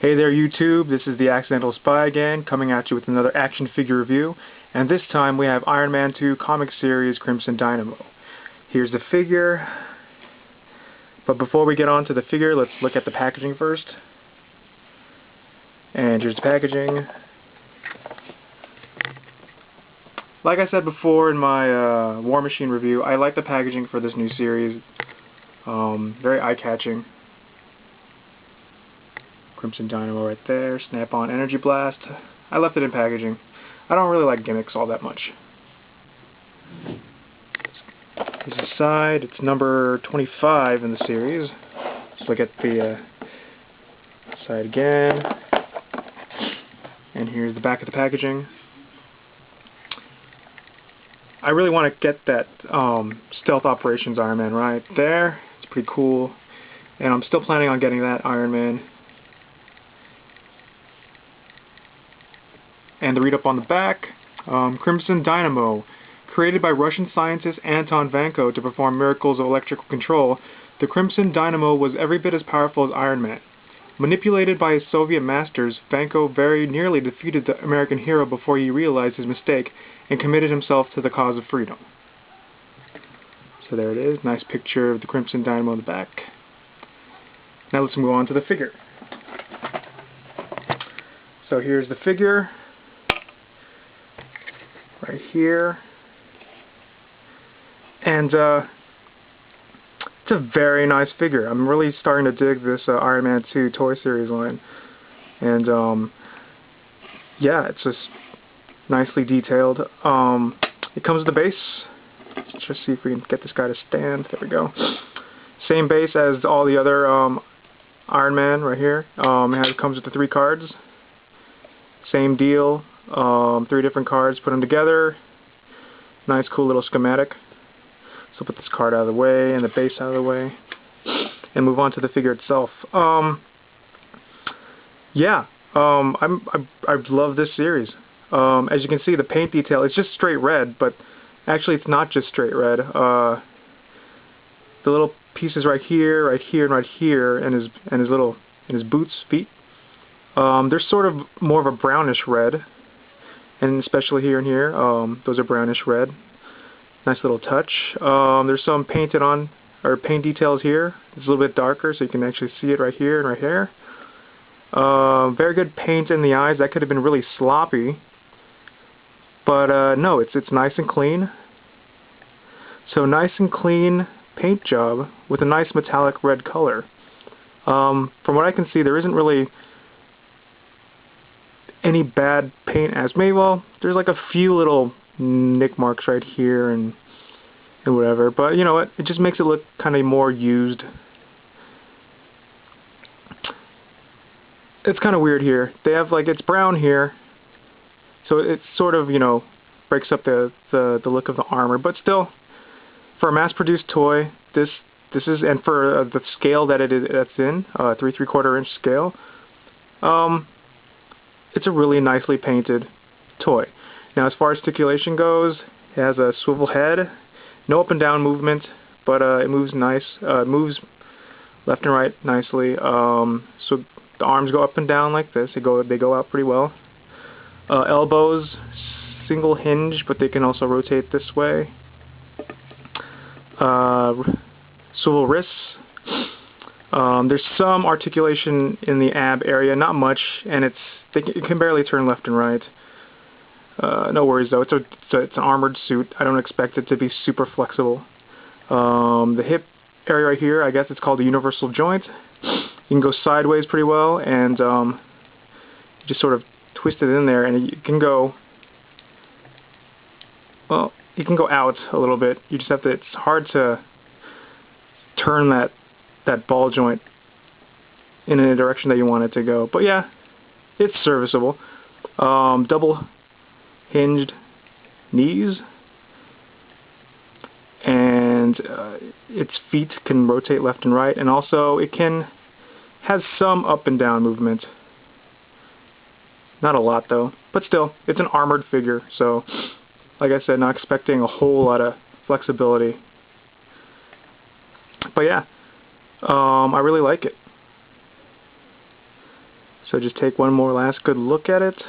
Hey there YouTube, this is the Accidental Spy again, coming at you with another action figure review, and this time we have Iron Man 2 comic series Crimson Dynamo. Here's the figure, but before we get on to the figure, let's look at the packaging first. And here's the packaging. Like I said before in my War Machine review, I like the packaging for this new series. Very eye-catching. Crimson Dynamo right there, Snap-on Energy Blast. I left it in packaging. I don't really like gimmicks all that much. Here's the side. It's number 25 in the series. Let's look at the side again. And here's the back of the packaging. I really want to get that Stealth Operations Iron Man right there. It's pretty cool. And I'm still planning on getting that Iron Man. And the read-up on the back, Crimson Dynamo. Created by Russian scientist Anton Vanko to perform miracles of electrical control, the Crimson Dynamo was every bit as powerful as Iron Man. Manipulated by his Soviet masters, Vanko very nearly defeated the American hero before he realized his mistake and committed himself to the cause of freedom. So there it is, nice picture of the Crimson Dynamo in the back. Now let's move on to the figure. So here's the figure. Right here, and it's a very nice figure. I'm really starting to dig this Iron Man 2 toy series line, and yeah, it's just nicely detailed. It comes with the base. Let's just see if we can get this guy to stand. There we go. Same base as all the other Iron Man right here. It comes with the 3 cards. Same deal. 3 different cards, put them together. Nice cool little schematic. So put this card out of the way and the base out of the way and move on to the figure itself. Yeah, I love this series. As you can see, the paint detail, it's just straight red, but actually it's not just straight red. The little pieces right here, and right here, and his boots, feet, they're sort of more of a brownish red. And especially here and here, those are brownish red. Nice little touch. There's some paint details here. It's a little bit darker, so you can actually see it right here and right here. Very good paint in the eyes. That could have been really sloppy, but no, it's nice and clean. So nice and clean paint job with a nice metallic red color. From what I can see, there isn't really any bad paint as maybe, well, there's like a few little nick marks right here and whatever, but you know what, it just makes it look kind of more used. It's kind of weird here. They have like, it's brown here, so it sort of, you know, breaks up the look of the armor, but still, for a mass-produced toy, this is, and for the scale that that's in, 3 3/4 inch scale, it's a really nicely painted toy. Now, as far as articulation goes, it has a swivel head, no up and down movement, but it moves nice. It moves left and right nicely. So the arms go up and down like this. They go out pretty well. Elbows, single hinge, but they can also rotate this way. Swivel wrists. There's some articulation in the ab area, not much, and it can barely turn left and right. No worries though, it's an armored suit. I don't expect it to be super flexible. The hip area right here, I guess it's called the universal joint. You can go sideways pretty well, and you just sort of twist it in there, and you can go, well, you can go out a little bit. You just have to, it's hard to turn that ball joint in a direction that you want it to go. But yeah, it's serviceable. Double hinged knees, and its feet can rotate left and right, and also it has some up and down movement. Not a lot though, but still, it's an armored figure, so like I said, not expecting a whole lot of flexibility. But yeah, I really like it. So just take one more last good look at it.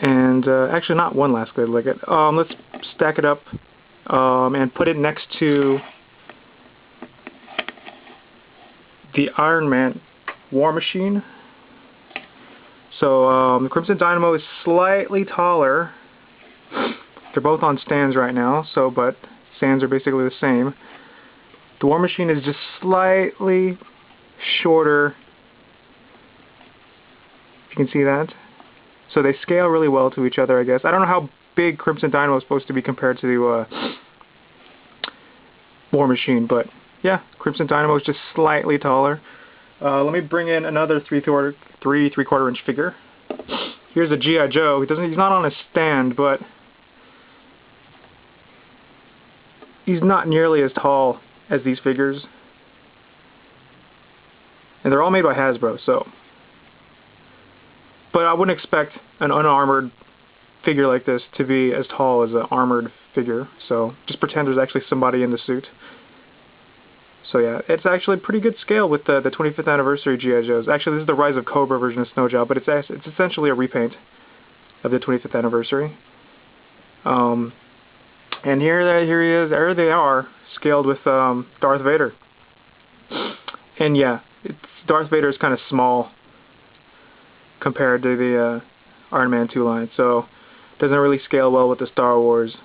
And actually not one last good look at it. Let's stack it up and put it next to the Iron Man War Machine. So the Crimson Dynamo is slightly taller. They're both on stands right now, but stands are basically the same. The War Machine is just slightly shorter. If you can see that. So they scale really well to each other, I guess. I don't know how big Crimson Dynamo is supposed to be compared to the War Machine, but yeah, Crimson Dynamo is just slightly taller. Let me bring in another 3/4 inch figure. Here's a G.I. Joe. He's not on a stand, but he's not nearly as tall as these figures. And they're all made by Hasbro, so. But I wouldn't expect an unarmored figure like this to be as tall as an armored figure, so just pretend there's actually somebody in the suit. So yeah, it's actually pretty good scale with the 25th anniversary G.I. Joes. Actually, this is the Rise of Cobra version of Snowjob, but it's essentially a repaint of the 25th anniversary. And here he is. There they are, scaled with Darth Vader. And yeah, Darth Vader is kind of small compared to the Iron Man 2 line, so it doesn't really scale well with the Star Wars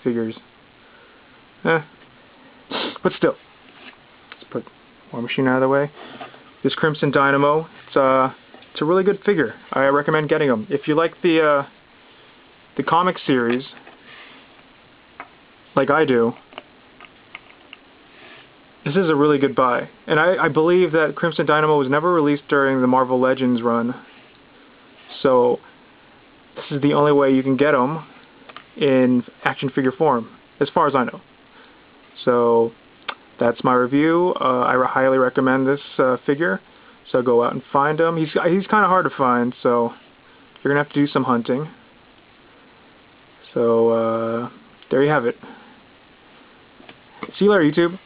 figures. But still. Put War Machine out of the way. This Crimson Dynamo, it's a really good figure. I recommend getting them. If you like the comic series, like I do, this is a really good buy. And I believe that Crimson Dynamo was never released during the Marvel Legends run, so this is the only way you can get them in action figure form, as far as I know. So that's my review. I highly recommend this figure, so go out and find him. He's kind of hard to find, so you're gonna have to do some hunting. So there you have it. See you later, YouTube.